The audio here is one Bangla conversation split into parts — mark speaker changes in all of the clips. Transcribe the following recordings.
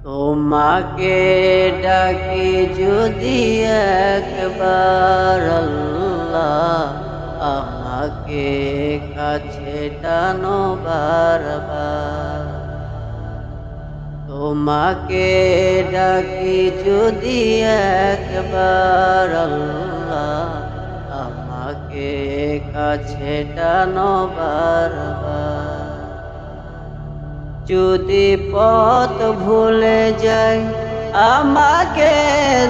Speaker 1: তোমাকে ডাকি যদি একবার আল্লাহ, আমাকে কাছে টানো বারবার। তোমাকে ডাকি যদি একবার আল্লাহ, আমাকে কাছে টানো বারবার। যদি পথ ভুলে যাই আমাকে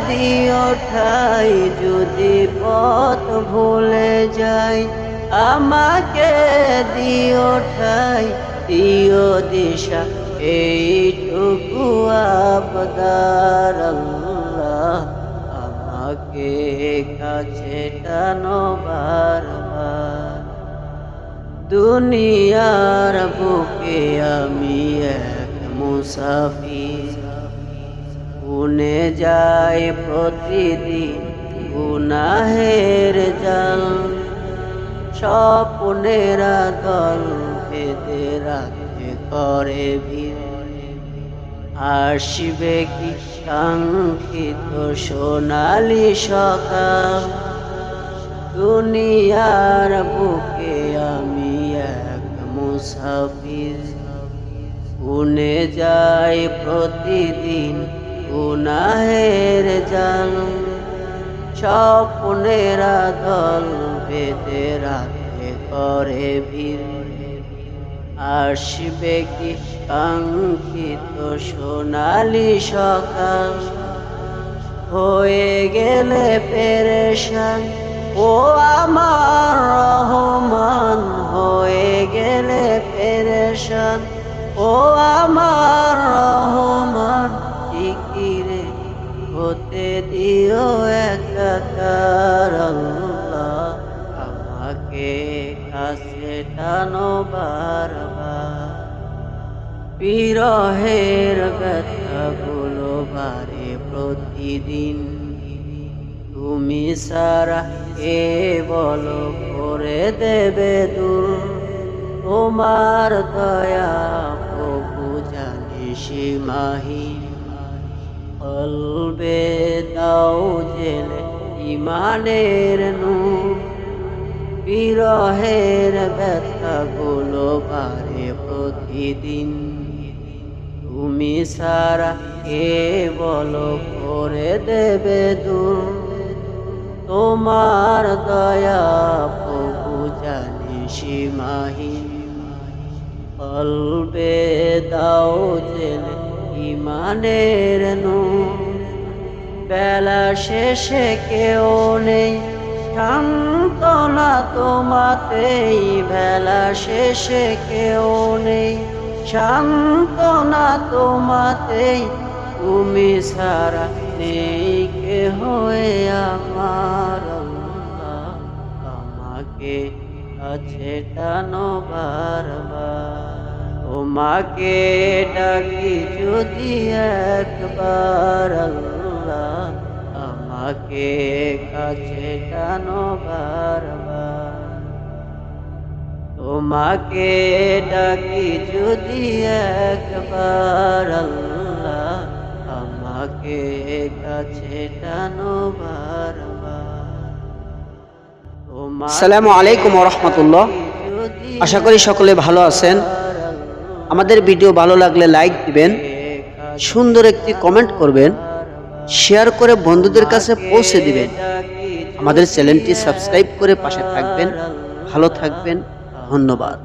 Speaker 1: দিও ঠাই, যদি পথ ভুলে যাই আমাকে দিও ঠাই, দিও দিশা এইটুকু আবদার আল্লাহ, আমাকে কাছে টানো বারবার। দুনিয়ার বুকে আমি এক মুসাফির, গুনে যাই প্রতিদিন গুনাহের জাল। স্বপ্নেরা দল বেঁধে রাখতে করে ভিড়, আসবে কি কাঙ্ক্ষিত সোনালি সকাল। দুনিয়ার বুকে আমি এক মুসাফির, গুনে যাই প্রতিদিন গুনাহের জাল। স্বপ্নেরা দল বেঁধে রাতে করে ভিড়, আসবে কি কাঙ্ক্ষিত সোনালি সকাল। হয়ে গেলে পেরেশান ও আমার রহমান, হয়ে গেলে পেরেশান ও আমার রহমান। জিকিরে হতে দিও একাকার আল্লাহ, আমাকে কাছে টানো বারবার। বিরহের ব্যথাগুলো বাড়ে প্রতিদিন, তুমি সারা কে বলো করে দেবে দূর। তোমার দয়া প্রভু জানি সীমাহীন, কলবে দাও জেলে ইমানের নূর। বিরহের ব্যথাগুলো বাড়ে প্রতিদিন, তুমি সারা কে বলো করে দেবে দূর। তোমার দয়া প্রভু জানি সীমাহীন, কলবে দাও জেলে ইমানের নূর। বেলা শেষে কেউ নেই সান্ত্বনা তোমাতেই, বেলা শেষে কেউ নেই সান্ত্বনা তোমাতেই। তুমি সারা নেই কে হয়ে আমার আল্লাহ, আমাকে কাছে টানো বারবার। তোমাকে ডাকি যদি একবার আল্লাহ, আমাকে কাছে টানো বারবার। তোমাকে ডাকি যদি একবার আল্লাহ, আমাকে কাছে টানো বারবার।
Speaker 2: আসসালামু আলাইকুম ওয়া রাহমাতুল্লাহ। আশা করি সকলে ভালো আছেন। আমাদের ভিডিও ভালো লাগলে লাইক দিবেন, সুন্দর একটি কমেন্ট করবেন, শেয়ার করে বন্ধুদের কাছে পৌঁছে দিবেন। আমাদের চ্যানেলটি সাবস্ক্রাইব করে পাশে থাকবেন। ভালো থাকবেন। ধন্যবাদ।